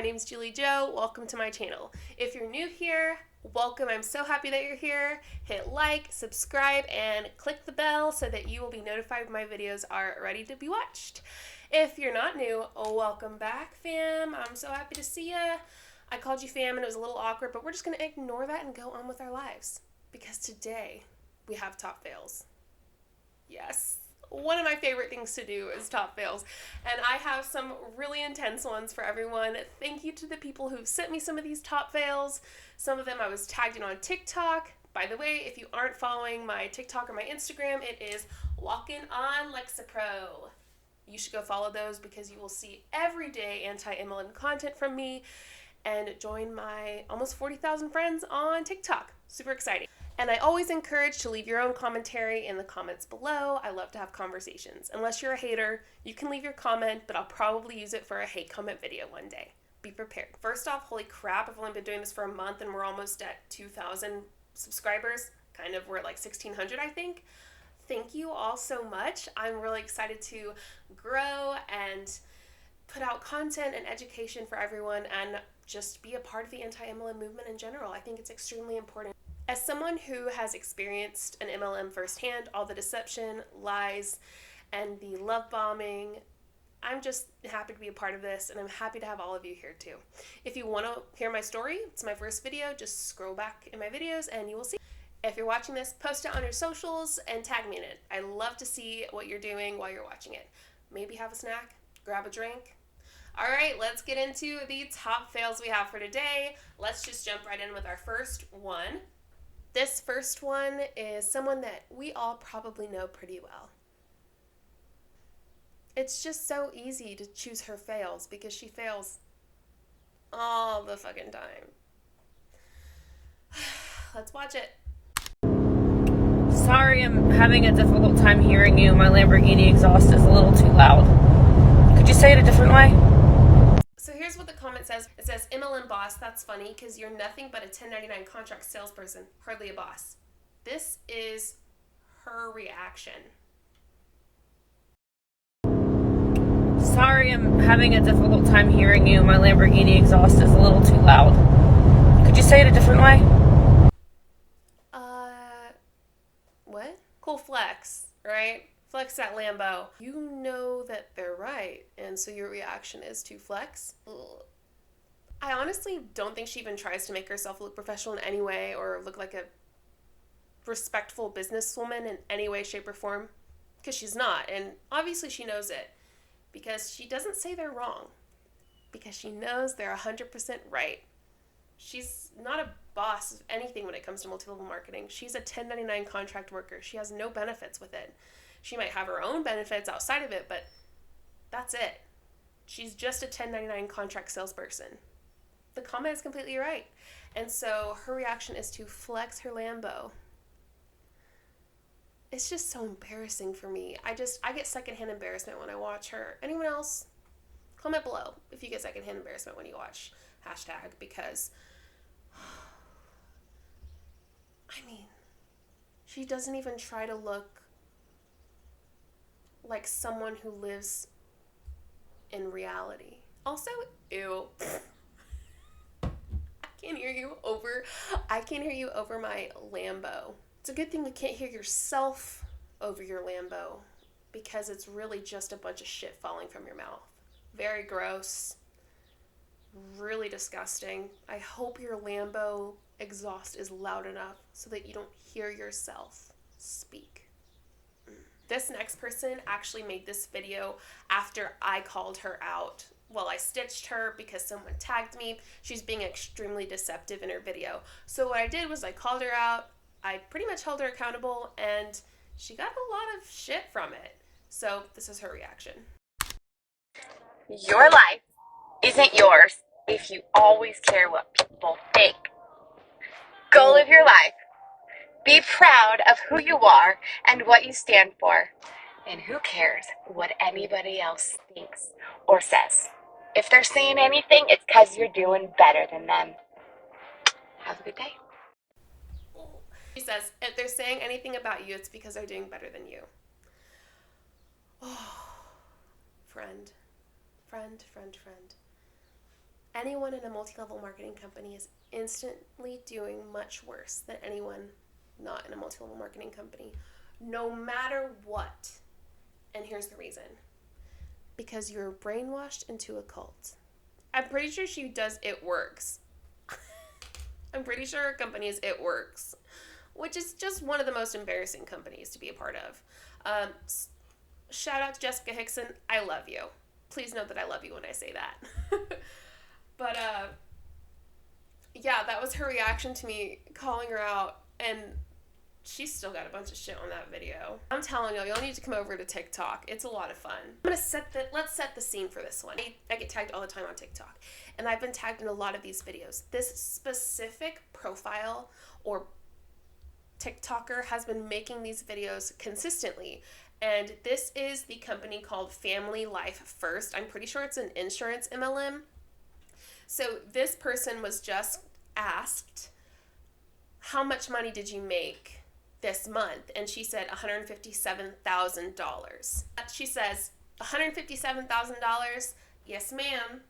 name's JulieJo. Welcome to my channel. If you're new here, welcome. I'm so happy that you're here. Hit like, subscribe, and click the bell so that you will be notified when my videos are ready to be watched. If you're not new, welcome back, fam. I'm so happy to see ya. I called you fam and it was a little awkward, but we're just going to ignore that and go on with our lives. Because today, we have top fails. Yes. One of my favorite things to do is top fails, and I have some really intense ones for everyone. Thank you to the people who've sent me some of these top fails. Some of them I was tagged in on TikTok. By the way, if you aren't following my TikTok or my Instagram, it is Walkin' on Lexapro. You should go follow those because you will see everyday anti-MLM content from me and join my almost 40,000 friends on TikTok. Super exciting. And I always encourage to leave your own commentary in the comments below. I love to have conversations. Unless you're a hater, you can leave your comment, but I'll probably use it for a hate comment video one day. Be prepared. First off, holy crap, I've only been doing this for a month and we're almost at 2,000 subscribers. Kind of, we're at like 1,600, I think. Thank you all so much. I'm really excited to grow and put out content and education for everyone and just be a part of the anti-MLM movement in general. I think it's extremely important. As someone who has experienced an MLM firsthand, all the deception, lies, and the love bombing, I'm just happy to be a part of this, and I'm happy to have all of you here too. If you want to hear my story, it's my first video, just scroll back in my videos and you will see. If you're watching this, post it on your socials and tag me in it. I love to see what you're doing while you're watching it. Maybe have a snack, grab a drink. All right, let's get into the top fails we have for today. Let's just jump right in with our first one. This first one is someone that we all probably know pretty well. It's just so easy to choose her fails because she fails all the fucking time. Let's watch it. Sorry, I'm having a difficult time hearing you. My Lamborghini exhaust is a little too loud. Could you say it a different way? So here's what the comment says. It says, MLM boss, that's funny because you're nothing but a 1099 contract salesperson, hardly a boss. This is her reaction. Sorry, I'm having a difficult time hearing you. My Lamborghini exhaust is a little too loud. Could you say it a different way? What? Cool flex, right? Flex that Lambo. You know that they're right, and so your reaction is to flex? Ugh. I honestly don't think she even tries to make herself look professional in any way or look like a respectful businesswoman in any way, shape, or form, because she's not, and obviously she knows it, because she doesn't say they're wrong, because she knows they're 100% right. She's not a boss of anything when it comes to multi-level marketing. She's a 1099 contract worker. She has no benefits with it. She might have her own benefits outside of it, but that's it. She's just a 1099 contract salesperson. The comment is completely right. And so her reaction is to flex her Lambo. It's just so embarrassing for me. I get secondhand embarrassment when I watch her. Anyone else? Comment below if you get secondhand embarrassment when you watch hashtag, because I mean, she doesn't even try to look like someone who lives in reality. Also, ew. I can't hear you over my Lambo. It's a good thing you can't hear yourself over your Lambo because it's really just a bunch of shit falling from your mouth. Very gross. Really disgusting. I hope your Lambo exhaust is loud enough so that you don't hear yourself speak. This next person actually made this video after I called her out. Well, I stitched her because someone tagged me. She's being extremely deceptive in her video. So what I did was I called her out. I pretty much held her accountable and she got a lot of shit from it. So this is her reaction. Your life isn't yours if you always care what people think. Go live your life. Be proud of who you are and what you stand for. And who cares what anybody else thinks or says? If they're saying anything, it's because you're doing better than them. Have a good day. She says, if they're saying anything about you, it's because they're doing better than you. Oh, friend. anyone in a multi-level marketing company is instantly doing much worse than anyone not in a multi-level marketing company, no matter what. And here's the reason. Because you're brainwashed into a cult. I'm pretty sure she does It Works. I'm pretty sure her company is It Works, which is just one of the most embarrassing companies to be a part of. Shout out to Jessica Hickson. I love you. Please note that I love you when I say that. But, yeah, that was her reaction to me calling her out, and she's still got a bunch of shit on that video. I'm telling y'all need to come over to TikTok. It's a lot of fun. Let's set the scene for this one. I get tagged all the time on TikTok, and I've been tagged in a lot of these videos. This specific profile or TikToker has been making these videos consistently, and this is the company called Family Life First. I'm pretty sure it's an insurance MLM. So this person was just asked, how much money did you make this month? And she said $157,000. She says, $157,000? Yes, ma'am.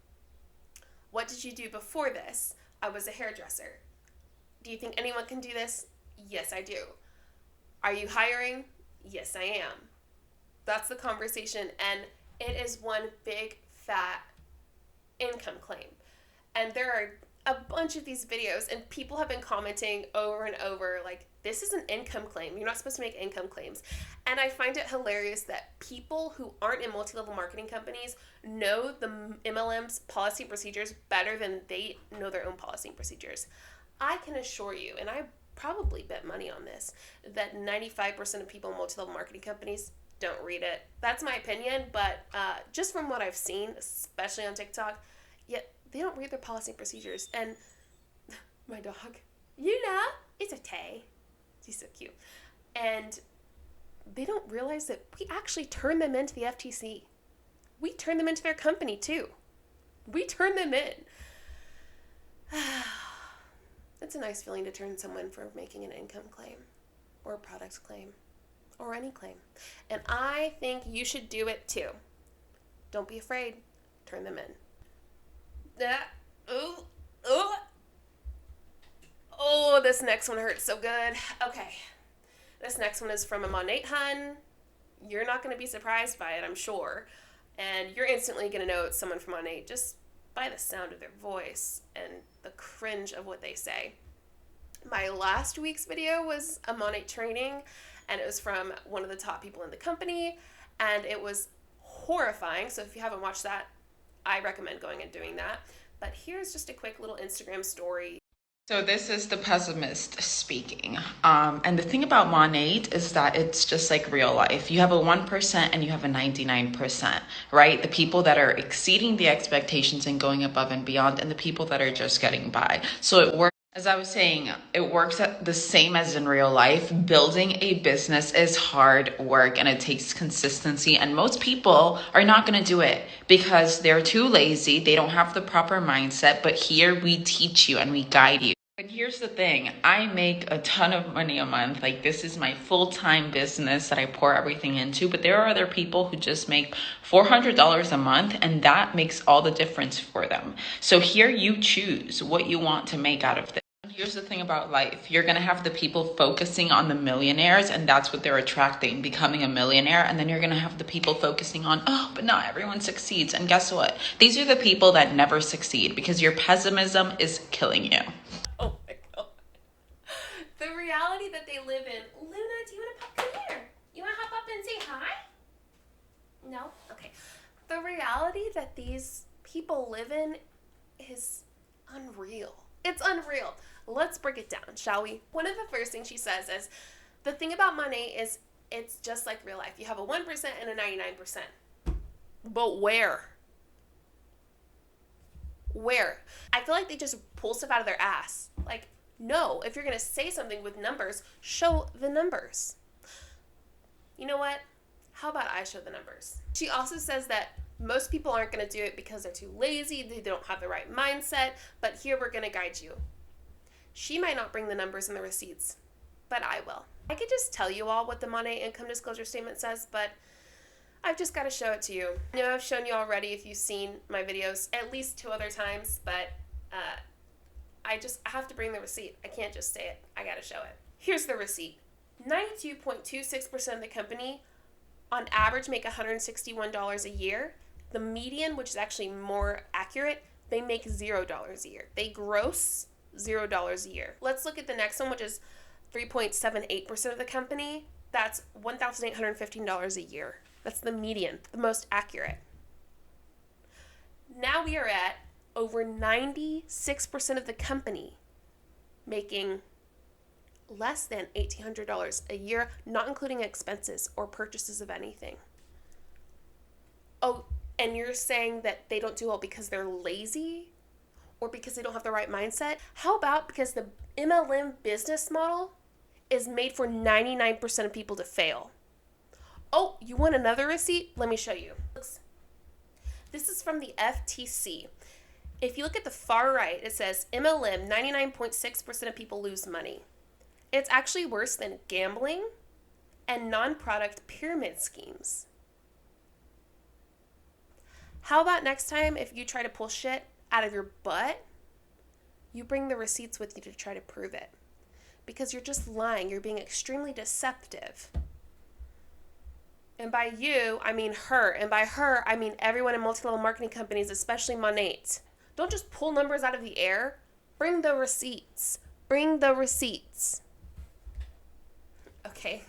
What did you do before this? I was a hairdresser. Do you think anyone can do this? Yes, I do. Are you hiring? Yes, I am. That's the conversation, and it is one big fat income claim. And there are a bunch of these videos, and people have been commenting over and over, like, this is an income claim. You're not supposed to make income claims. And I find it hilarious that people who aren't in multi-level marketing companies know the MLM's policy and procedures better than they know their own policy and procedures. I can assure you, and I probably bet money on this, that 95% of people in multi-level marketing companies don't read it. That's my opinion, but just from what I've seen, especially on TikTok, yet they don't read their policy and procedures. And my dog, it's a Tay. She's so cute. And they don't realize that we actually turn them into the FTC. We turn them into their company too. We turn them in. It's a nice feeling to turn someone for making an income claim or a product claim or any claim. And I think you should do it too. Don't be afraid. Turn them in. Oh, this next one hurts so good. Okay. This next one is from a Monat hun. You're not going to be surprised by it, I'm sure. And you're instantly going to know it's someone from Monat just by the sound of their voice and the cringe of what they say. My last week's video was a Monat training, and it was from one of the top people in the company, and it was horrifying. So if you haven't watched that, I recommend going and doing that. But here's just a quick little Instagram story. So this is the pessimist speaking. And the thing about Monat is that it's just like real life. You have a 1% and you have a 99%, right? The people that are exceeding the expectations and going above and beyond, and the people that are just getting by. So it works. As I was saying, it works the same as in real life. Building a business is hard work and it takes consistency. And most people are not going to do it because they're too lazy. They don't have the proper mindset. But here we teach you and we guide you. And here's the thing. I make a ton of money a month. Like, this is my full-time business that I pour everything into. But there are other people who just make $400 a month, and that makes all the difference for them. So here you choose what you want to make out of this. Here's the thing about life. You're going to have the people focusing on the millionaires, and that's what they're attracting, becoming a millionaire. And then you're going to have the people focusing on, oh, but not everyone succeeds. And guess what? These are the people that never succeed because your pessimism is killing you. Oh my God. The reality that they live in. Luna, do you want to come here? You want to hop up and say hi? No? Okay. The reality that these people live in is unreal. It's unreal. Let's break it down, shall we? One of the first things she says is, the thing about money is it's just like real life. You have a 1% and a 99%. But where? Where? I feel like they just pull stuff out of their ass. Like, no, if you're going to say something with numbers, show the numbers. You know what? How about I show the numbers? She also says that most people aren't going to do it because they're too lazy, they don't have the right mindset, but here we're going to guide you. She might not bring the numbers and the receipts, but I will. I could just tell you all what the Monat income disclosure statement says, but I've just got to show it to you. I know I've shown you already if you've seen my videos at least 2 other times, but I have to bring the receipt. I can't just say it. I got to show it. Here's the receipt. 92.26% of the company on average make $161 a year. The median, which is actually more accurate, they make $0 a year. They gross $0 a year. Let's look at the next one, which is 3.78% of the company. That's $1,815 a year. That's the median, the most accurate. Now we are at over 96% of the company making less than $1,800 a year, not including expenses or purchases of anything. Oh, and you're saying that they don't do well because they're lazy or because they don't have the right mindset? How about because the MLM business model is made for 99% of people to fail? Oh, you want another receipt? Let me show you. This is from the FTC. If you look at the far right, it says MLM, 99.6% of people lose money. It's actually worse than gambling and non-product pyramid schemes. How about next time if you try to pull shit out of your butt, you bring the receipts with you to try to prove it? Because you're just lying. You're being extremely deceptive. And by you, I mean her. And by her, I mean everyone in multi-level marketing companies, especially Monat. Don't just pull numbers out of the air. Bring the receipts. Bring the receipts. Okay.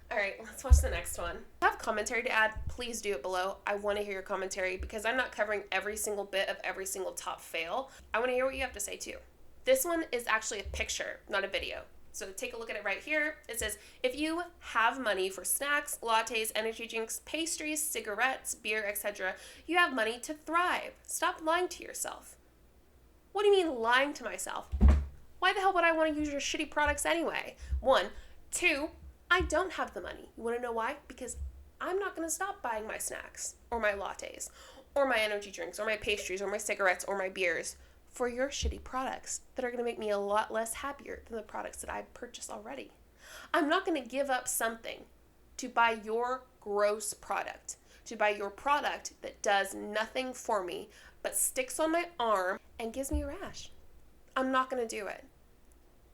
All right, let's watch the next one. If you have commentary to add, please do it below. I want to hear your commentary because I'm not covering every single bit of every single top fail. I want to hear what you have to say too. This one is actually a picture, not a video. So take a look at it right here. It says, if you have money for snacks, lattes, energy drinks, pastries, cigarettes, beer, etc., you have money to thrive. Stop lying to yourself. What do you mean lying to myself? Why the hell would I want to use your shitty products anyway? 1. 2, I don't have the money. You want to know why? Because I'm not going to stop buying my snacks or my lattes or my energy drinks or my pastries or my cigarettes or my beers for your shitty products that are going to make me a lot less happier than the products that I purchased already. I'm not going to give up something to buy your gross product, to buy your product that does nothing for me but sticks on my arm and gives me a rash. I'm not going to do it.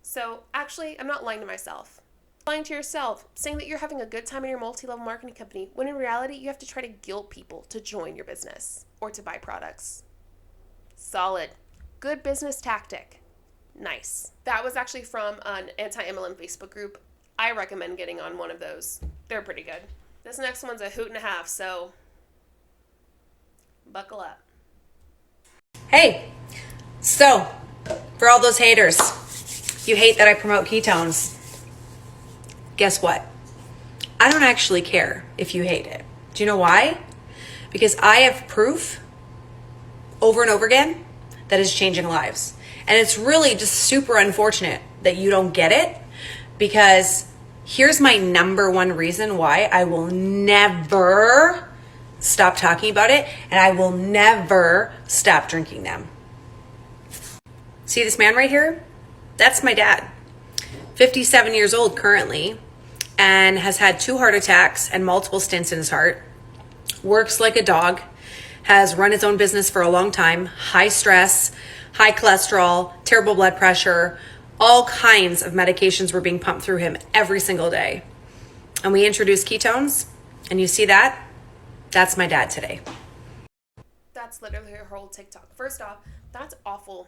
So actually, I'm not lying to myself. Lying to yourself, saying that you're having a good time in your multi-level marketing company, when in reality, you have to try to guilt people to join your business or to buy products. Solid. Good business tactic. Nice. That was actually from an anti-MLM Facebook group. I recommend getting on one of those. They're pretty good. This next one's a hoot and a half, so buckle up. Hey, so for all those haters, you hate that I promote ketones. Guess what? I don't actually care if you hate it. Do you know why? Because I have proof over and over again that is changing lives. And it's really just super unfortunate that you don't get it, because here's my number one reason why I will never stop talking about it, and I will never stop drinking them. See this man right here? That's my dad. 57 years old currently, and has had 2 heart attacks and multiple stents in his heart. Works like a dog, has run his own business for a long time, high stress, high cholesterol, terrible blood pressure, all kinds of medications were being pumped through him every single day. And we introduced ketones, and you see that? That's my dad today. That's literally her whole TikTok. First off, that's awful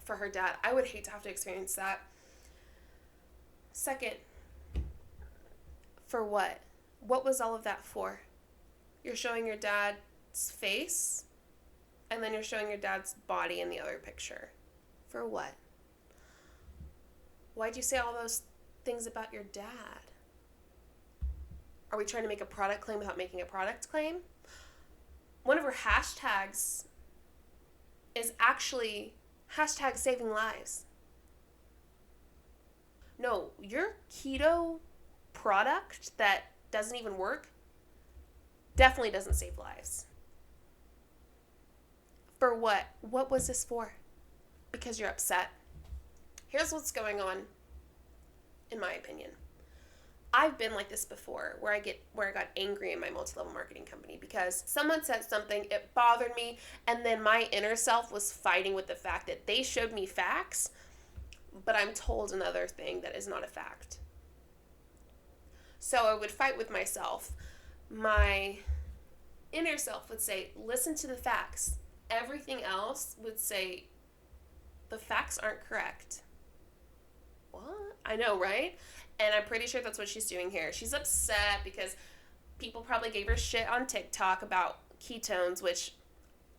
for her dad. I would hate to have to experience that. Second, for what? What was all of that for? You're showing your dad's face, and then you're showing your dad's body in the other picture. For what? Why'd you say all those things about your dad? Are we trying to make a product claim without making a product claim? One of her hashtags is actually hashtag saving lives. No, your keto product that doesn't even work definitely doesn't save lives. For what? What was this for? Because you're upset. Here's what's going on, in my opinion. I've been like this before, where I got angry in my multi-level marketing company because someone said something, it bothered me, and then my inner self was fighting with the fact that they showed me facts, but I'm told another thing that is not a fact. So I would fight with myself. My inner self would say, listen to the facts. Everything else would say, the facts aren't correct. What? I know, right? And I'm pretty sure that's what she's doing here. She's upset because people probably gave her shit on TikTok about ketones, which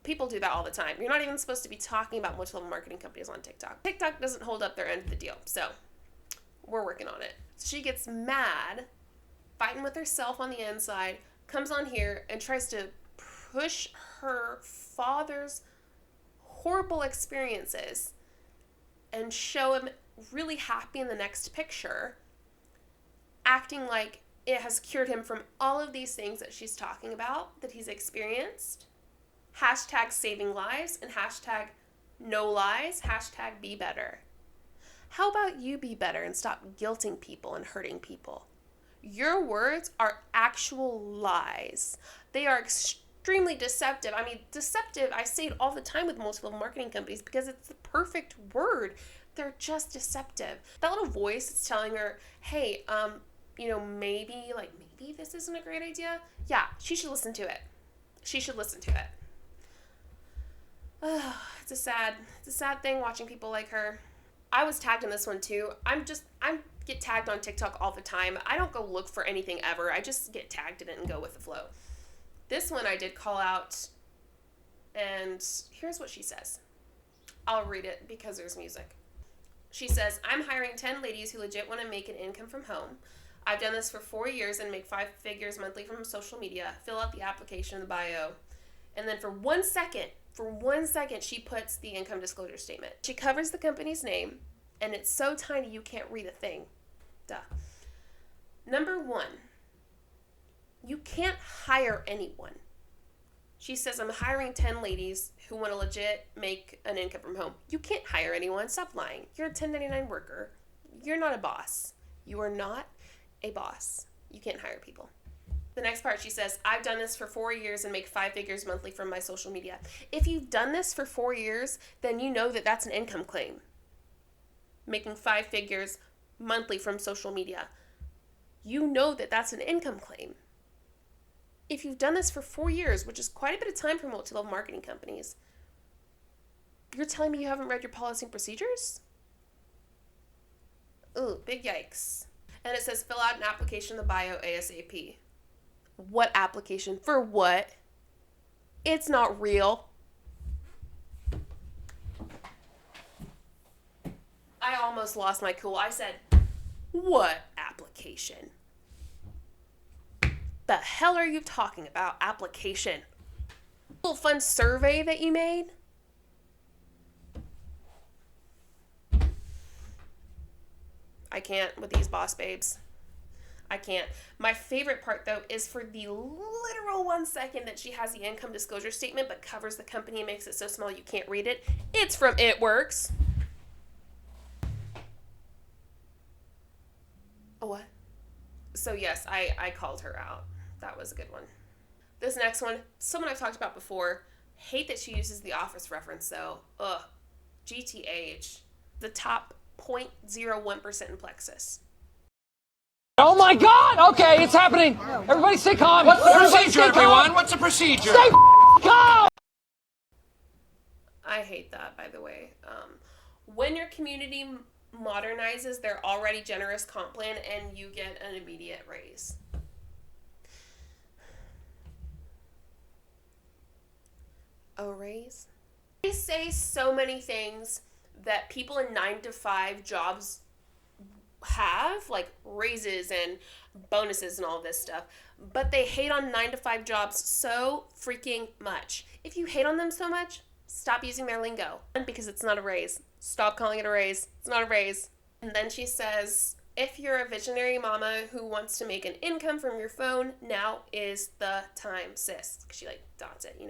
people do that all the time. You're not even supposed to be talking about multi-level marketing companies on TikTok. TikTok doesn't hold up their end of the deal. So we're working on it. So she gets mad, fighting with herself on the inside, comes on here and tries to push her father's horrible experiences and show him really happy in the next picture, acting like it has cured him from all of these things that she's talking about that he's experienced. Hashtag saving lives and hashtag no lies, hashtag be better. How about you be better and stop guilting people and hurting people? Your words are actual lies. They are extremely deceptive. I mean, deceptive, I say it all the time with multi-level marketing companies because it's the perfect word. They're just deceptive. That little voice is telling her, hey, maybe this isn't a great idea. Yeah, she should listen to it. She should listen to it. It's a sad thing watching people like her. I was tagged in this one too. I get tagged on TikTok all the time. I don't go look for anything ever. I just get tagged in it and go with the flow. This one I did call out, and here's what she says. I'll read it because there's music. She says, I'm hiring 10 ladies who legit want to make an income from home. I've done this for 4 years and make 5 figures monthly from social media. Fill out the application in the bio. And then for one second, she puts the income disclosure statement. She covers the company's name, and it's so tiny you can't read a thing. Duh. Number 1, you can't hire anyone. She says, I'm hiring 10 ladies who want to legit make an income from home. You can't hire anyone. Stop lying. You're a 1099 worker. You're not a boss. You are not a boss. You can't hire people. The next part, she says, I've done this for 4 years and make 5 figures monthly from my social media. If you've done this for 4 years, then you know that that's an income claim. Making 5 figures monthly from social media. You know that that's an income claim. If you've done this for 4 years, which is quite a bit of time for multi-level marketing companies, you're telling me you haven't read your policy and procedures? Ooh, big yikes. And it says, fill out an application in the bio ASAP. What application? For what? It's not real. I almost lost my cool. I said, what application? The hell are you talking about? Application? A little fun survey that you made? I can't with these boss babes. I can't. My favorite part, though, is for the literal 1 second that she has the income disclosure statement but covers the company and makes it so small you can't read it. It's from It Works. Oh, what? So, yes, I called her out. That was a good one. This next one, someone I've talked about before. Hate that she uses the Office reference, though. Ugh. GTH. The top 0.01% in Plexus. Oh my God! Okay, it's happening. Everybody stay calm. What's the Everybody procedure, stay calm. everyone? What's the procedure? Stay calm! I hate that, by the way. When your community modernizes their already generous comp plan and you get an immediate raise. A raise? They say so many things that people in 9-to-5 jobs have, like raises and bonuses and all this stuff, but they hate on 9-to-5 jobs so freaking much. If you hate on them so much, stop using their lingo, because it's not a raise. Stop calling it a raise. It's not a raise. And then she says, if you're a visionary mama who wants to make an income from your phone, now is the time, sis. She dots it,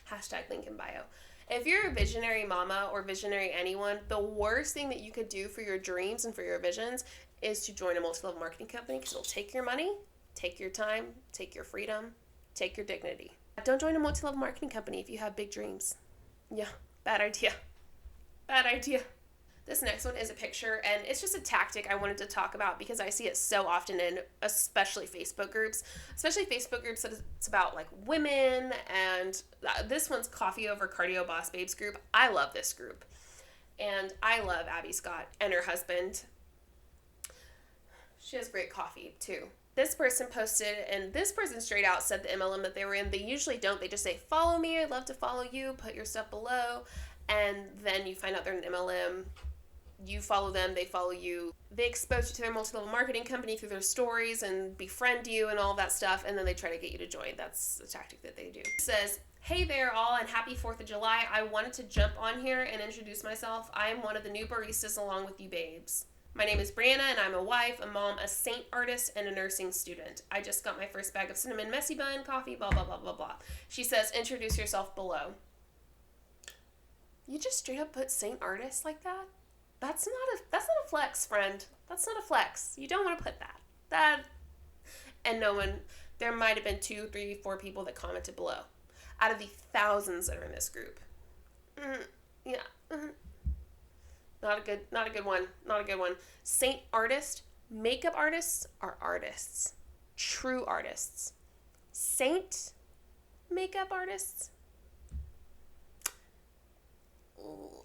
hashtag link in bio. If you're a visionary mama or visionary anyone, the worst thing that you could do for your dreams and for your visions is to join a multi-level marketing company because it'll take your money, take your time, take your freedom, take your dignity. Don't join a multi-level marketing company if you have big dreams. Yeah, bad idea. Bad idea. This next one is a picture, and it's just a tactic I wanted to talk about because I see it so often in especially Facebook groups that it's about like women, and this one's Coffee Over Cardio Boss Babes group. I love this group, and I love Abby Scott and her husband. She has great coffee too. This person posted, and this person straight out said the MLM that they were in. They usually don't. They just say, follow me. I'd love to follow you. Put your stuff below. And then you find out they're an MLM. You follow them. They follow you. They expose you to their multi-level marketing company through their stories and befriend you and all that stuff. And then they try to get you to join. That's the tactic that they do. It says, hey there all, and happy 4th of July. I wanted to jump on here and introduce myself. I am one of the new baristas along with you babes. My name is Brianna, and I'm a wife, a mom, a saint artist, and a nursing student. I just got my first bag of cinnamon messy bun, coffee, blah, blah, blah, blah, blah. She says, introduce yourself below. You just straight up put saint artist like that? That's not a flex, friend. That's not a flex. You don't want to put that. And no one, there might have been 2, 3, 4 people that commented below out of the thousands that are in this group. Yeah. Not a good one. Saint artist, makeup artists are artists. True artists. Saint makeup artists,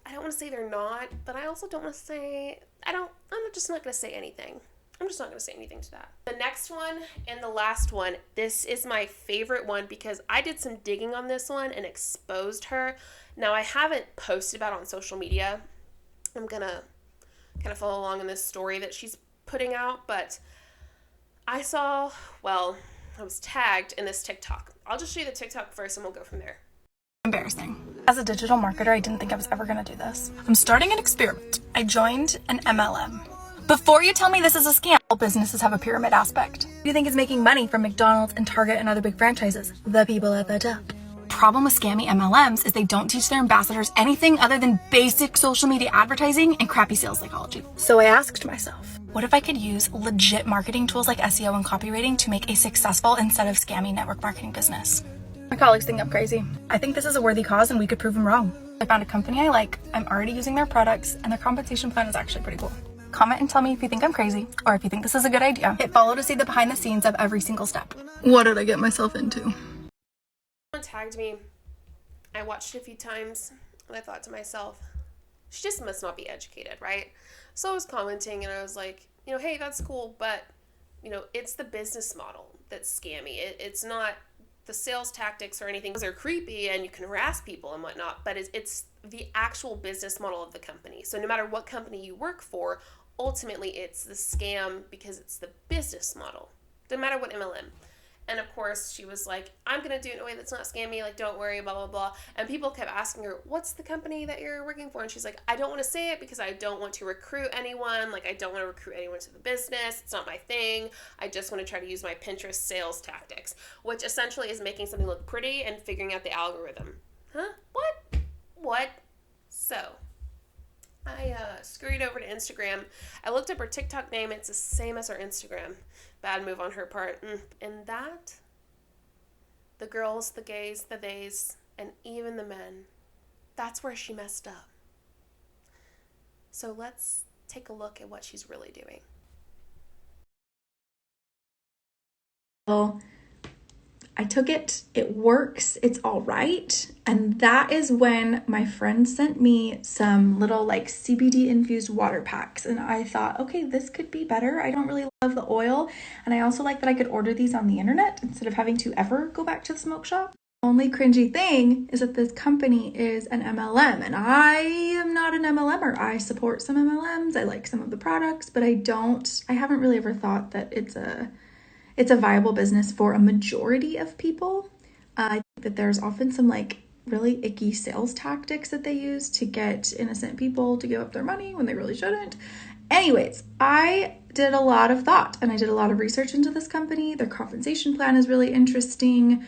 I don't want to say they're not, but I also don't want to say, I'm just not going to say anything. I'm just not going to say anything to that. The next one and the last one, this is my favorite one because I did some digging on this one and exposed her. Now, I haven't posted about it on social media. I'm going to kind of follow along in this story that she's putting out, but I was tagged in this TikTok. I'll just show you the TikTok first and we'll go from there. Embarrassing. As a digital marketer, I didn't think I was ever going to do this. I'm starting an experiment. I joined an MLM. Before you tell me this is a scam, all businesses have a pyramid aspect. Who do you think is making money from McDonald's and Target and other big franchises? The people at the top. Problem with scammy MLMs is they don't teach their ambassadors anything other than basic social media advertising and crappy sales psychology. So I asked myself, what if I could use legit marketing tools like SEO and copywriting to make a successful instead of scammy network marketing business? My colleagues think I'm crazy. I think this is a worthy cause and we could prove them wrong. I found a company I like, I'm already using their products, and their compensation plan is actually pretty cool. Comment and tell me if you think I'm crazy or if you think this is a good idea. Hit follow to see the behind the scenes of every single step. What did I get myself into? Someone tagged me. I watched it a few times and I thought to myself, she just must not be educated, right? So I was commenting and I was like, hey, that's cool, but it's the business model that's scammy. It's not the sales tactics or anything. Those are creepy and you can harass people and whatnot, but it's the actual business model of the company. So no matter what company you work for, ultimately it's the scam because it's the business model. No matter what MLM. And of course she was like, I'm going to do it in a way that's not scammy, like don't worry, blah, blah, blah. And people kept asking her, what's the company that you're working for? And she's like, I don't want to say it because I don't want to recruit anyone. Like I don't want to recruit anyone to the business. It's not my thing. I just want to try to use my Pinterest sales tactics, which essentially is making something look pretty and figuring out the algorithm. Huh? What? So I scurried over to Instagram. I looked up her TikTok name. It's the same as her Instagram. Bad move on her part. And that, the girls, the gays, the theys, and even the men, that's where she messed up. So let's take a look at what she's really doing. Well, I took it, it works, it's all right. And that is when my friend sent me some little like CBD infused water packs. And I thought, okay, this could be better. I don't really love the oil. And I also like that I could order these on the internet instead of having to ever go back to the smoke shop. Only cringy thing is that this company is an MLM and I am not an MLMer. I support some MLMs. I like some of the products, but I haven't really ever thought that it's a viable business for a majority of people. I think that there's often some like really icky sales tactics that they use to get innocent people to give up their money when they really shouldn't. Anyways, I did a lot of thought and I did a lot of research into this company. Their compensation plan is really interesting.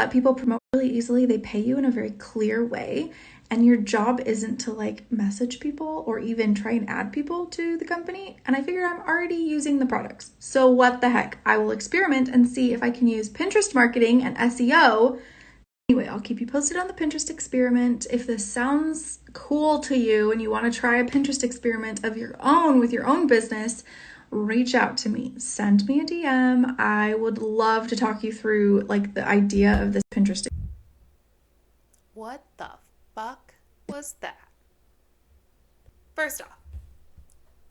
People promote really easily. They pay you in a very clear way. and your job isn't to like message people or even try and add people to the company. And I figure I'm already using the products. So what the heck? I will experiment and see if I can use Pinterest marketing and SEO. Anyway, I'll keep you posted on the Pinterest experiment. If this sounds cool to you and you want to try a Pinterest experiment of your own with your own business, reach out to me. Send me a DM. I would love to talk you through like the idea of this Pinterest. What the fuck was that? First off,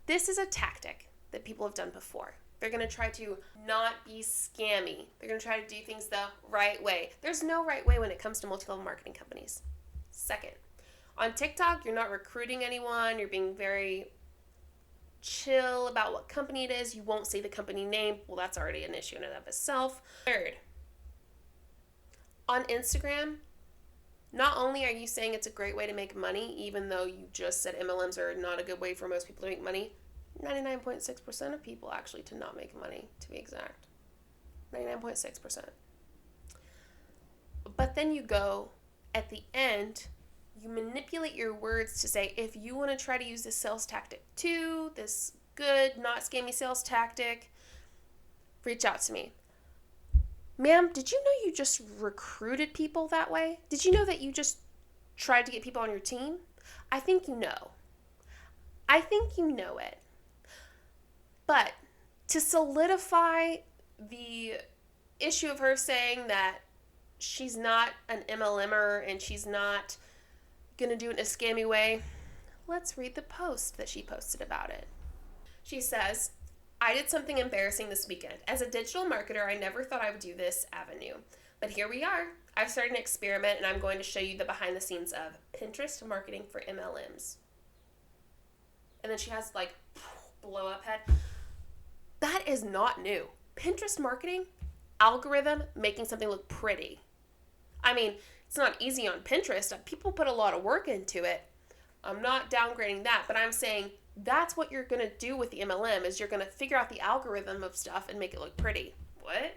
this is a tactic that people have done before. They're going to try to not be scammy. They're going to try to do things the right way. There's no right way when it comes to multi-level marketing companies. Second, on TikTok, you're not recruiting anyone. You're being very chill about what company it is. You won't say the company name. Well, that's already an issue in and of itself. Third, on Instagram, not only are you saying it's a great way to make money, even though you just said MLMs are not a good way for most people to make money, 99.6% of people actually to not make money, to be exact. 99.6%. But then you go, at the end, you manipulate your words to say, if you want to try to use this sales tactic too, this good, not scammy sales tactic, reach out to me. Ma'am, did you know you just recruited people that way? Did you know that you just tried to get people on your team? I think you know. I think you know it. But to solidify the issue of her saying that she's not an MLMer and she's not going to do it in a scammy way, let's read the post that she posted about it. She says, I did something embarrassing this weekend. As a digital marketer, I never thought I would do this avenue. But here we are. I've started an experiment and I'm going to show you the behind the scenes of Pinterest marketing for MLMs. And then she has like blow up head. That is not new. Pinterest marketing, algorithm, making something look pretty. I mean, it's not easy on Pinterest. People put a lot of work into it. I'm not downgrading that, but I'm saying that's what you're going to do with the MLM is you're going to figure out the algorithm of stuff and make it look pretty. What?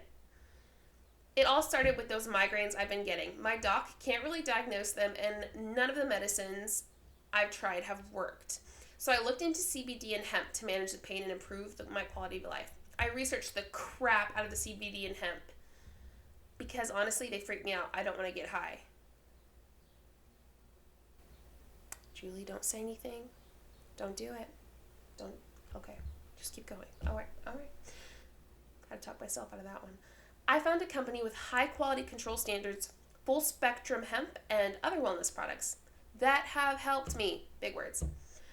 It all started with those migraines I've been getting. My doc can't really diagnose them, and none of the medicines I've tried have worked. So I looked into CBD and hemp to manage the pain and improve my quality of life. I researched the crap out of the CBD and hemp because honestly, they freak me out. I don't want to get high. Julie, don't say anything. Don't do it. Don't. Okay. Just keep going. All right. Had to talk myself out of that one. I found a company with high quality control standards, full spectrum hemp, and other wellness products that have helped me. Big words.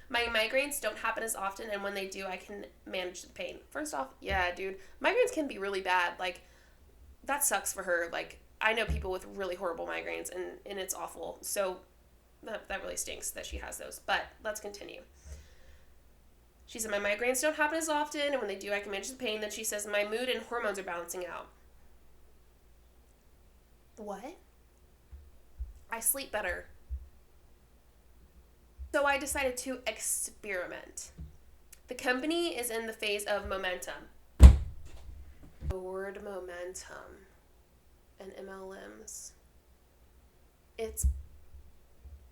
My migraines don't happen as often, and when they do, I can manage the pain. First off, yeah, dude, migraines can be really bad. Like, that sucks for her. Like, I know people with really horrible migraines, and it's awful. So that really stinks that she has those. But let's continue. She said, my migraines don't happen as often, and when they do, I can manage the pain. Then she says, my mood and hormones are balancing out. What? I sleep better. So I decided to experiment. The company is in the phase of momentum. The word momentum and MLMs. It's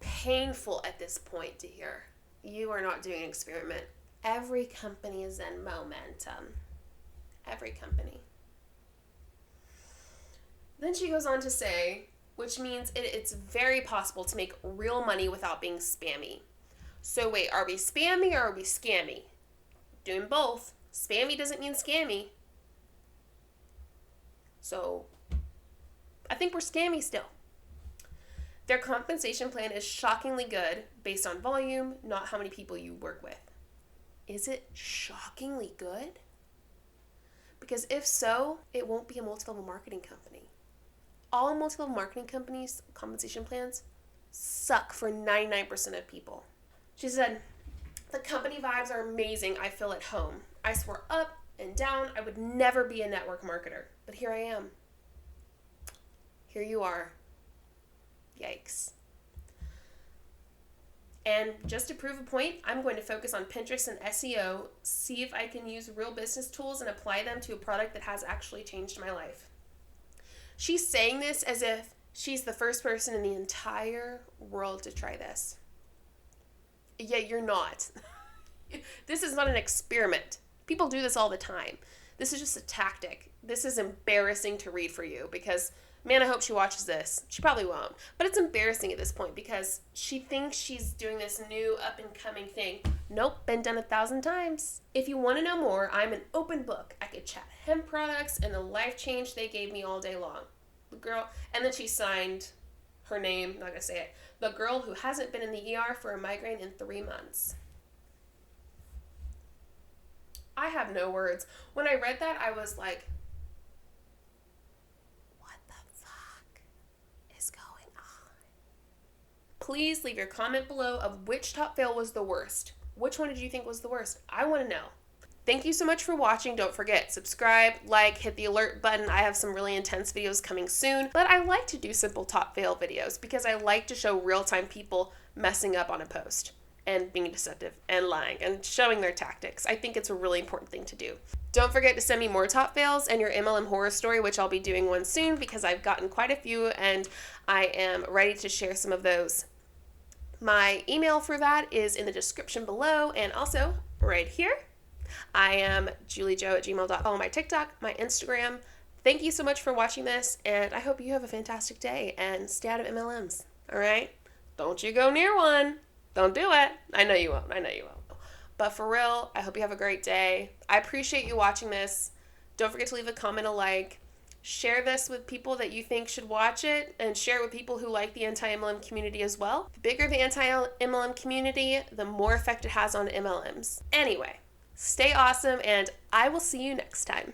painful at this point to hear. You are not doing an experiment. Every company is in momentum. Every company. Then she goes on to say, which means it's very possible to make real money without being spammy. So wait, are we spammy or are we scammy? Doing both. Spammy doesn't mean scammy. So I think we're scammy still. Their compensation plan is shockingly good based on volume, not how many people you work with. Is it shockingly good? Because if so, it won't be a multi-level marketing company. All multi-level marketing companies' compensation plans suck for 99% of people. She said, the company vibes are amazing. I feel at home. I swore up and down I would never be a network marketer. But here I am. Here you are. Yikes. And just to prove a point, I'm going to focus on Pinterest and SEO, see if I can use real business tools and apply them to a product that has actually changed my life. She's saying this as if She's the first person in the entire world to try this. Yeah, you're not. This is not an experiment. People do this all the time. This is just a tactic. This is embarrassing to read for you because, man, I hope she watches this. She probably won't. But it's embarrassing at this point because she thinks she's doing this new up-and-coming thing. Nope, been done 1,000 times. If you want to know more, I'm an open book. I could chat hemp products and the life change they gave me all day long. The girl, and then she signed her name, not gonna say it, the girl who hasn't been in the ER for a migraine in 3 months. I have no words. When I read that, I was like, what the fuck is going on? Please leave your comment below of which top fail was the worst. Which one did you think was the worst? I want to know. Thank you so much for watching. Don't forget, subscribe, like, hit the alert button. I have some really intense videos coming soon, but I like to do simple top fail videos because I like to show real-time people messing up on a post and being deceptive and lying and showing their tactics. I think it's a really important thing to do. Don't forget to send me more top fails and your MLM horror story, which I'll be doing one soon because I've gotten quite a few and I am ready to share some of those. My email for that is in the description below and also right here. I am juliejo@gmail.com. Follow my TikTok, my Instagram. Thank you so much for watching this, and I hope you have a fantastic day, and stay out of MLMs, all right? Don't you go near one. Don't do it. I know you won't. I know you won't. But for real, I hope you have a great day. I appreciate you watching this. Don't forget to leave a comment, a like. Share this with people that you think should watch it, and share it with people who like the anti-MLM community as well. The bigger the anti-MLM community, the more effect it has on MLMs. Anyway. Stay awesome, and I will see you next time.